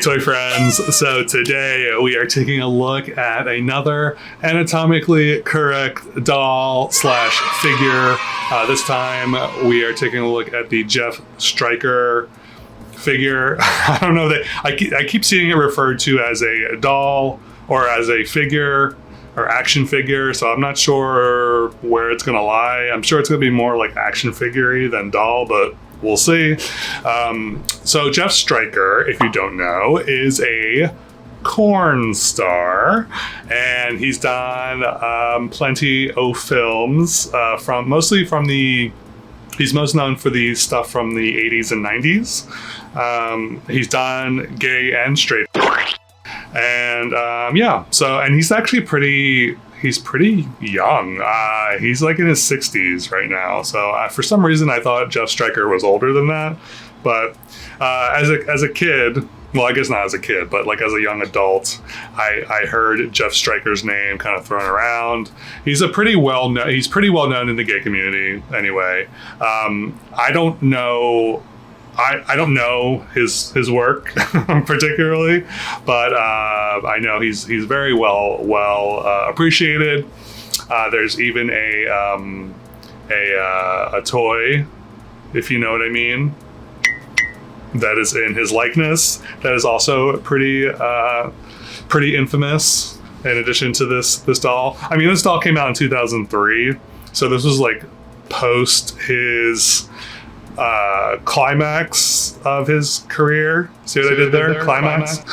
toy friends. So today we are taking a look at another anatomically correct doll slash figure. This time we are taking a look at the Jeff Stryker figure. I don't know that I keep seeing it referred to as a doll or as a figure or action figure, so I'm not sure where it's gonna lie. I'm sure it's gonna be more like action figure-y than doll, but we'll see. So Jeff Stryker, if you don't know, is a corn star, and he's done plenty of films mostly from the. He's most known for the stuff from the 80s and 90s. He's done gay and straight, and and he's actually pretty young. He's like in his 60s right now. So for some reason I thought Jeff Stryker was older than that. But as a kid, well, I guess not as a kid, but like as a young adult, I heard Jeff Stryker's name kind of thrown around. He's pretty well known in the gay community anyway. I don't know his work particularly, but I know he's very well appreciated. There's even a toy, if you know what I mean, that is in his likeness that is also pretty infamous. In addition to this doll, I mean, this doll came out in 2003, so this was like post his climax of his career. See what I did there? Climax.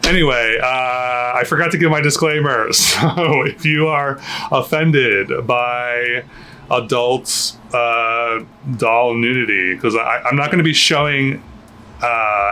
Anyway, I forgot to give my disclaimer. So if you are offended by adult doll nudity, because I'm not going to be showing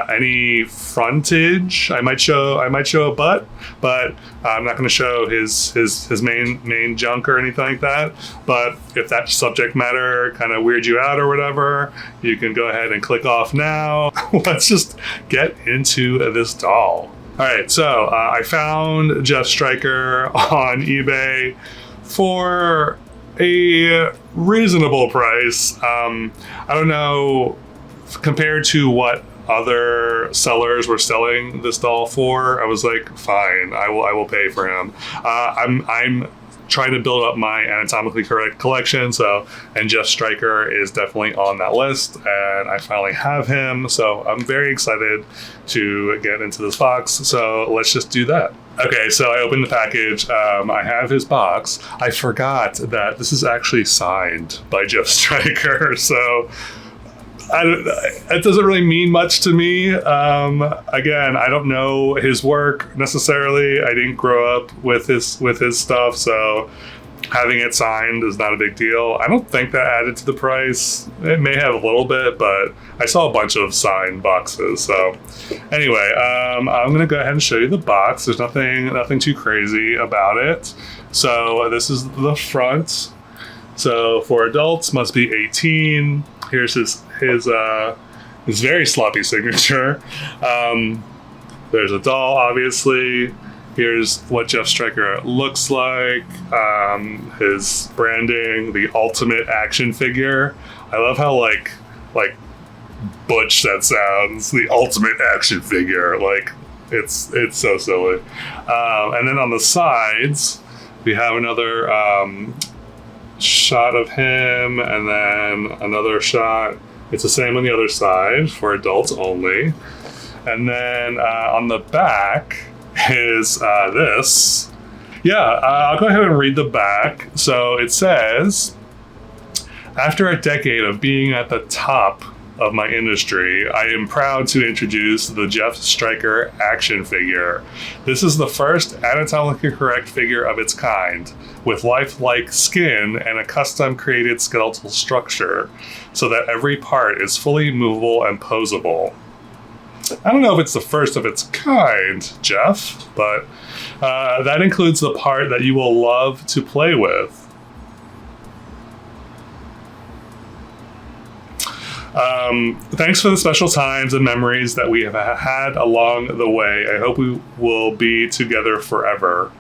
any frontage. I might show a butt, but I'm not going to show his main junk or anything like that. But if that subject matter kind of weirds you out or whatever, you can go ahead and click off now. Let's just get into this doll. All right, so I found Jeff Stryker on eBay for a reasonable price. I don't know, compared to what other sellers were selling this doll for, I was like, fine, I will pay for him. I'm trying to build up my anatomically correct collection, and Jeff Stryker is definitely on that list, and I finally have him, so I'm very excited to get into this box. So let's just do that. Okay, so I opened the package. I have his box. I forgot that this is actually signed by Jeff Stryker, so it doesn't really mean much to me. Again, I don't know his work necessarily. I didn't grow up with his stuff, so having it signed is not a big deal. I don't think that added to the price. It may have a little bit, but I saw a bunch of signed boxes. So anyway, I'm gonna go ahead and show you the box. There's nothing too crazy about it. So this is the front. So for adults, must be 18. Here's his very sloppy signature. There's a doll, obviously. Here's what Jeff Stryker looks like. His branding, the ultimate action figure. I love how like butch that sounds. The ultimate action figure. Like it's so silly. And then on the sides, we have another shot of him, and then another shot. It's the same on the other side for adults only. And then on the back is this. I'll go ahead and read the back. So it says, after a decade of being at the top of my industry, I am proud to introduce the Jeff Stryker action figure. This is the first anatomically correct figure of its kind, with lifelike skin and a custom created skeletal structure, so that every part is fully movable and posable. I don't know if it's the first of its kind, Jeff, but that includes the part that you will love to play with. Thanks for the special times and memories that we have had along the way. I hope we will be together forever.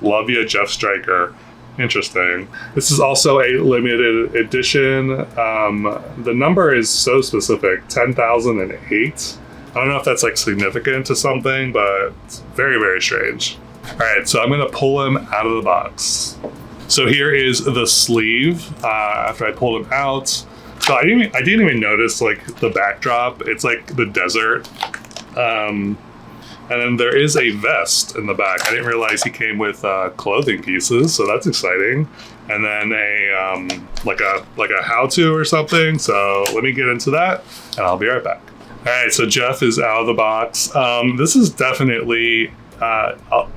Love you, Jeff Stryker. Interesting. This is also a limited edition. The number is so specific, 10,008. I don't know if that's like significant to something, but it's very, very strange. All right, so I'm going to pull him out of the box. So here is the sleeve after I pulled him out. So I didn't even notice like the backdrop. It's like the desert. And then there is a vest in the back. I didn't realize he came with clothing pieces, so that's exciting. And then a like a how-to or something. So let me get into that, and I'll be right back. All right, so Jeff is out of the box. This is definitely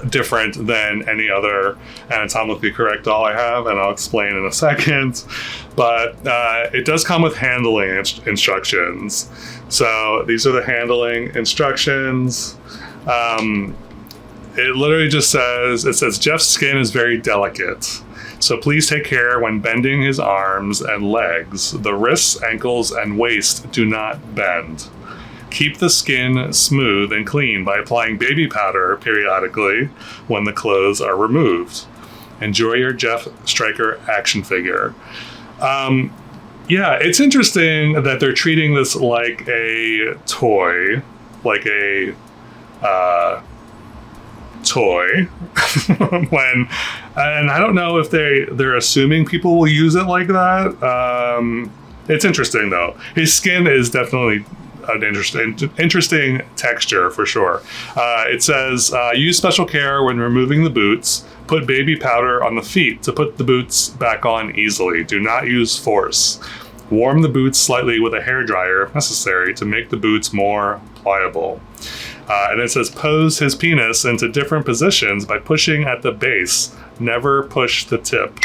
different than any other anatomically correct doll I have, and I'll explain in a second. But it does come with handling instructions. So these are the handling instructions. It literally just says, Jeff's skin is very delicate. So please take care when bending his arms and legs. The wrists, ankles, and waist do not bend. Keep the skin smooth and clean by applying baby powder periodically when the clothes are removed. Enjoy your Jeff Stryker action figure. Yeah, it's interesting that they're treating this like a toy, like a toy and I don't know if they're assuming people will use it like that. It's interesting though. His skin is definitely an interesting texture for sure. It says use special care when removing the boots. Put baby powder on the feet to put the boots back on easily. Do not use force. Warm the boots slightly with a hairdryer if necessary to make the boots more pliable. And it says pose his penis into different positions by pushing at the base. Never push the tip.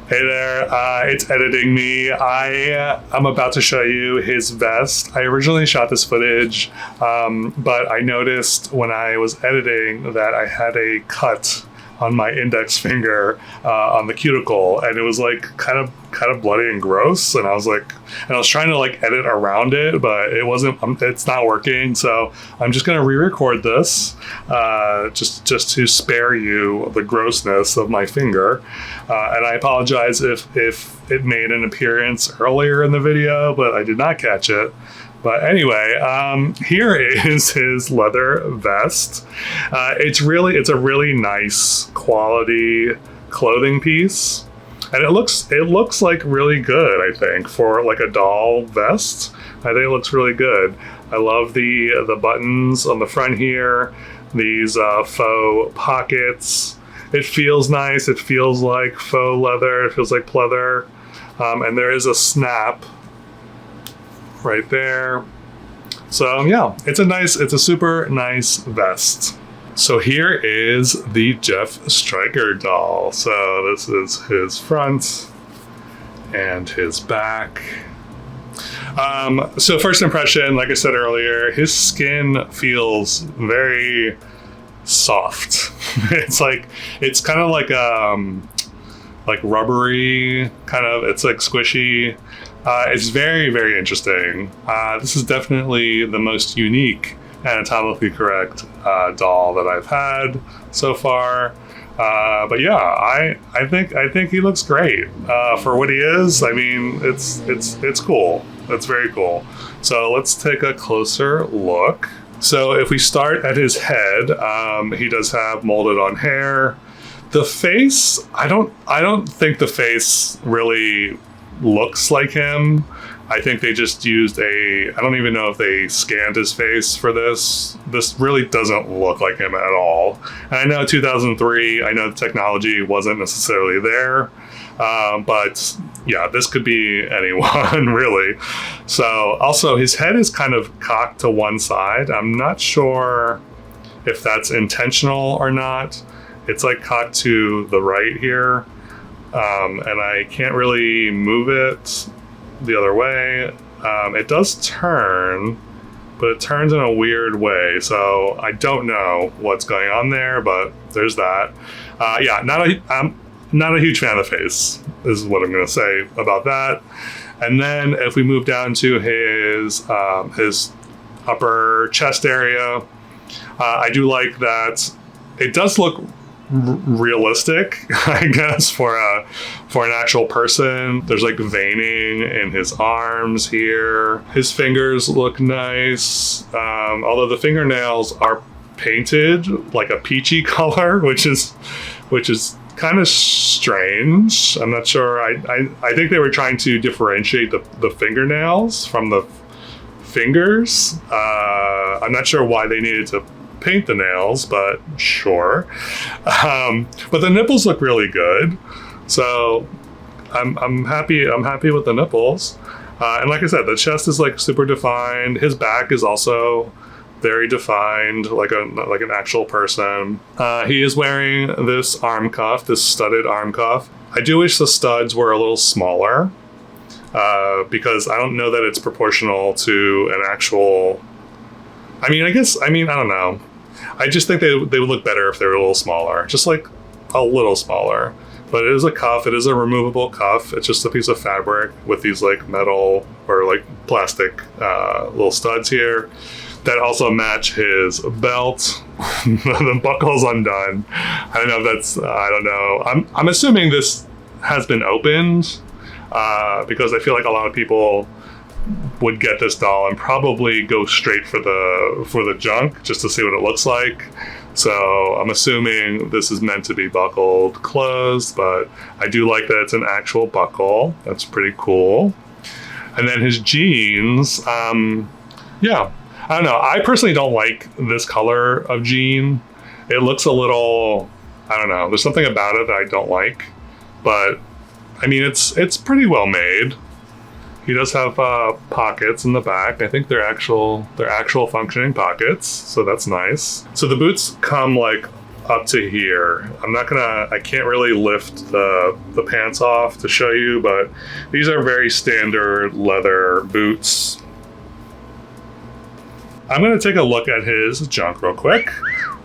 Hey there, it's editing me. I'm about to show you his vest. I originally shot this footage, but I noticed when I was editing that I had a cut on my index finger on the cuticle, and it was like kind of bloody and gross. And I was trying to like edit around it, but it wasn't. It's not working. So I'm just gonna re-record this, just to spare you the grossness of my finger. And I apologize if it made an appearance earlier in the video, but I did not catch it. But anyway, here is his leather vest. It's a really nice quality clothing piece, and it looks like really good. I think for like a doll vest, I think it looks really good. I love the buttons on the front here. These faux pockets. It feels nice. It feels like faux leather. It feels like pleather, and there is a snap right there. So yeah, it's a super nice vest. So here is the Jeff Stryker doll. So this is his front and his back. So first impression, like I said earlier, his skin feels very soft. It's kind of like rubbery, kind of. It's like squishy. It's very, very interesting. This is definitely the most unique anatomically correct doll that I've had so far. But yeah, I think he looks great for what he is. I mean, it's cool. It's very cool. So let's take a closer look. So if we start at his head, he does have molded on hair. The face, I don't think the face really looks like him. I think they just used I don't even know if they scanned his face for this. This really doesn't look like him at all. And I know 2003, I know the technology wasn't necessarily there. But yeah, this could be anyone really. So also his head is kind of cocked to one side. I'm not sure if that's intentional or not. It's like cocked to the right here. And I can't really move it the other way. It does turn, but it turns in a weird way. So I don't know what's going on there, but there's that. Yeah, I'm not a huge fan of the face, is what I'm going to say about that. And then if we move down to his upper chest area, I do like that it does look realistic, I guess, for an actual person. There's like veining in his arms here. His fingers look nice, although the fingernails are painted like a peachy color, which is kind of strange. I'm not sure. I think they were trying to differentiate the fingernails from the fingers. I'm not sure why they needed to paint the nails, but sure. But the nipples look really good, so I'm happy with the nipples. And like I said, the chest is like super defined. His back is also very defined, like an actual person. He is wearing this arm cuff, this studded arm cuff. I do wish the studs were a little smaller, because I don't know that it's proportional to an actual. I don't know. I just think they would look better if they were a little smaller, just like a little smaller. But it is a cuff. It is a removable cuff. It's just a piece of fabric with these like metal or like plastic little studs here that also match his belt. The buckle's undone. I don't know if that's. I don't know. I'm assuming this has been opened, because I feel like a lot of people would get this doll and probably go straight for the junk just to see what it looks like. So I'm assuming this is meant to be buckled closed, but I do like that it's an actual buckle. That's pretty cool. And then his jeans, yeah, I don't know. I personally don't like this color of jean. It looks a little, I don't know. There's something about it that I don't like, but I mean, it's pretty well made. He does have pockets in the back. I think they're actual functioning pockets, so that's nice. So the boots come like up to here. I can't really lift the pants off to show you, but these are very standard leather boots. I'm gonna take a look at his junk real quick,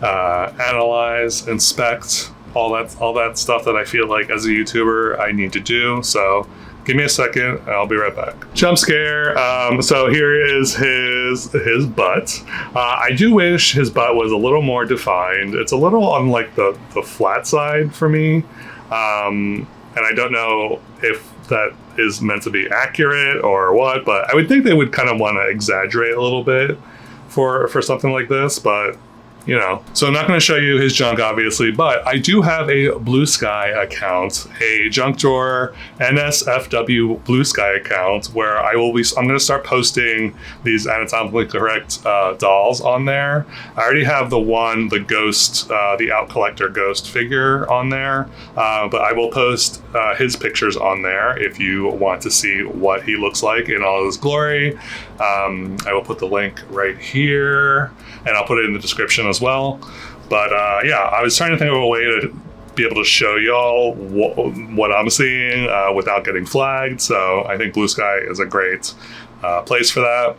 analyze, inspect, all that stuff that I feel like as a YouTuber I need to do. So give me a second, and I'll be right back. Jump scare. So here is his butt. I do wish his butt was a little more defined. It's a little on like the flat side for me. And I don't know if that is meant to be accurate or what, but I would think they would kind of want to exaggerate a little bit for something like this, but you know. So I'm not going to show you his junk, obviously, but I do have a Blue Sky account, a junk drawer NSFW Blue Sky account, where I'm going to start posting these anatomically correct dolls on there. I already have the ghost, the Out Collector ghost figure on there, but I will post his pictures on there if you want to see what he looks like in all his glory. I will put the link right here, and I'll put it in the description as well. But yeah, I was trying to think of a way to be able to show y'all what I'm seeing without getting flagged. So I think Blue Sky is a great place for that.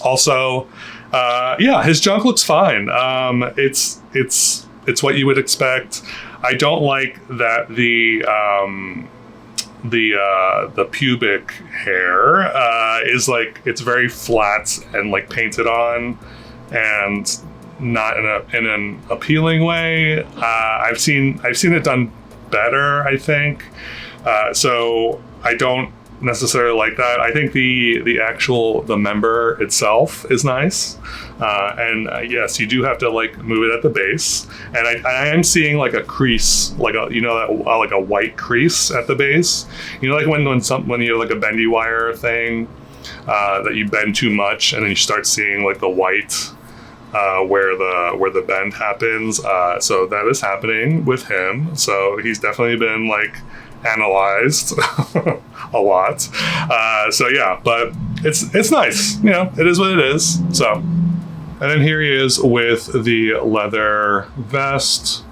Also, yeah, his junk looks fine. It's what you would expect. I don't like that the pubic hair is like, it's very flat and like painted on, and not in an appealing way. I've seen it done better, I think. So I don't necessarily like that. I think the member itself is nice. And yes, you do have to like move it at the base. And I am seeing like a crease, like a white crease at the base. You know, like when you have like a bendy wire thing that you bend too much, and then you start seeing like the white where the bend happens. So that is happening with him. So he's definitely been like analyzed a lot. So yeah, but it's nice. You know, it is what it is. So, and then here he is with the leather vest.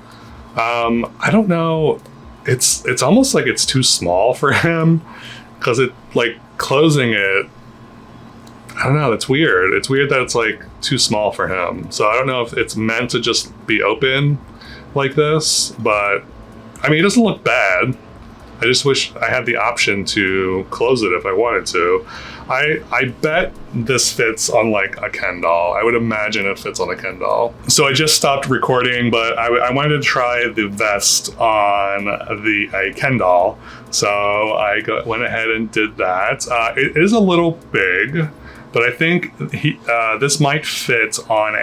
I don't know. It's almost like it's too small for him, because it like closing it. I don't know. That's weird. It's weird that it's like too small for him. So I don't know if it's meant to just be open like this, but I mean, it doesn't look bad. I just wish I had the option to close it if I wanted to. I bet this fits on like a Ken doll. I would imagine it fits on a Ken doll. So I just stopped recording, but I wanted to try the vest on a Ken doll. So I went ahead and did that. It is a little big, but I think this might fit on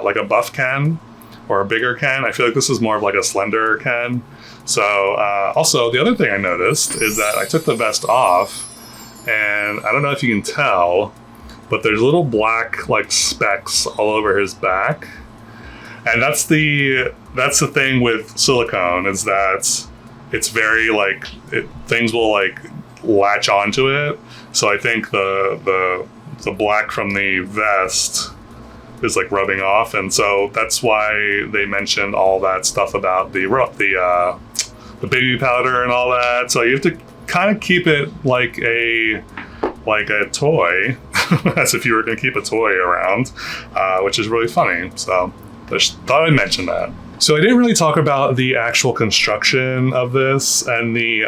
like a buff Ken or a bigger Ken. I feel like this is more of like a slender Ken. So also the other thing I noticed is that I took the vest off, and I don't know if you can tell, but there's little black like specks all over his back. And that's the thing with silicone, is that it's very like things will like latch onto it. So I think the black from the vest is like rubbing off, and so that's why they mentioned all that stuff about the baby powder and all that. So you have to kind of keep it like a toy, as if you were going to keep a toy around, which is really funny. So I just thought I'd mention that. So I didn't really talk about the actual construction of this and the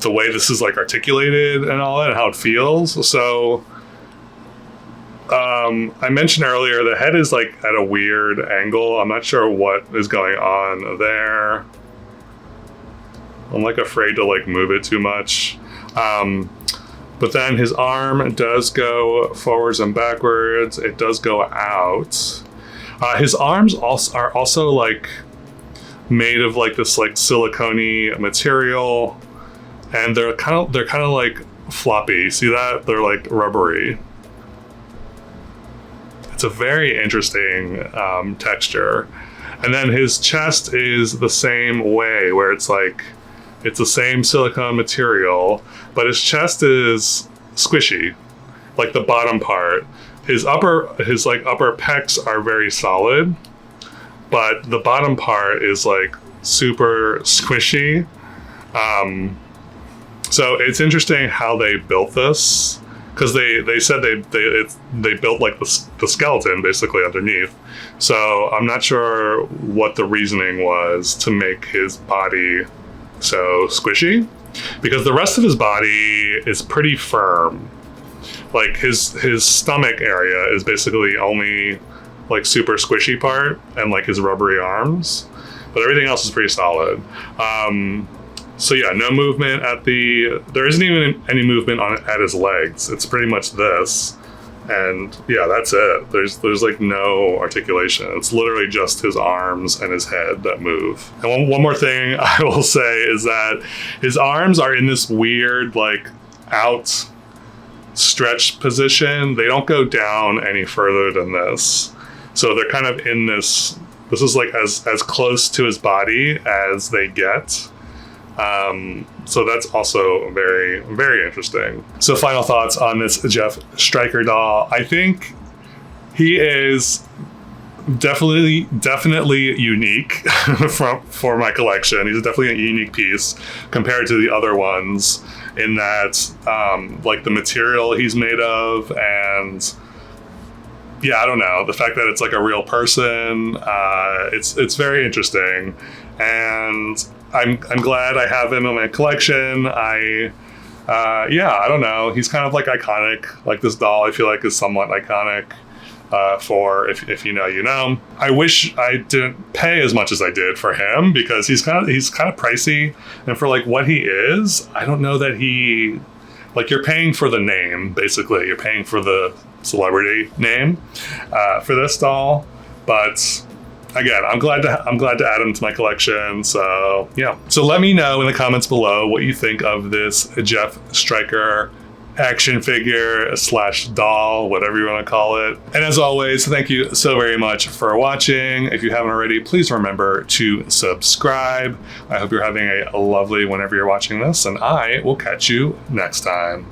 way this is like articulated and all that, and how it feels. So I mentioned earlier the head is like at a weird angle. I'm not sure what is going on there. I'm like afraid to like move it too much. But then his arm does go forwards and backwards. It does go out. His arms are also like made of like this like silicone-y material, and they're kind of like floppy. See that? They're like rubbery. It's a very interesting texture. And then his chest is the same way, where it's the same silicone material, but his chest is squishy, like the bottom part. His upper pecs are very solid, but the bottom part is like super squishy. So it's interesting how they built this, because they said they built like the skeleton basically underneath. So I'm not sure what the reasoning was to make his body so squishy, because the rest of his body is pretty firm. Like his stomach area is basically only like super squishy part, and like his rubbery arms, but everything else is pretty solid. So yeah, no movement there isn't even any movement at his legs. It's pretty much this. And yeah, that's it. There's like no articulation. It's literally just his arms and his head that move. And one more thing I will say is that his arms are in this weird like outstretched position. They don't go down any further than this. So they're kind of in this is like as close to his body as they get. So that's also very, very interesting. So final thoughts on this Jeff Stryker doll. I think he is definitely unique for my collection. He's definitely a unique piece compared to the other ones, in that like the material he's made of, and yeah, I don't know, the fact that it's like a real person. It's very interesting, and I'm glad I have him in my collection. I don't know. He's kind of like iconic. Like this doll, I feel like is somewhat iconic. For if you know, you know. I wish I didn't pay as much as I did for him, because he's kind of pricey, and for like what he is, I don't know that he, like, you're paying for the name basically. You're paying for the celebrity name for this doll, but. Again, I'm glad to add him to my collection. So yeah. So let me know in the comments below what you think of this Jeff Stryker action figure / doll, whatever you want to call it. And as always, thank you so very much for watching. If you haven't already, please remember to subscribe. I hope you're having a lovely whenever you're watching this, and I will catch you next time.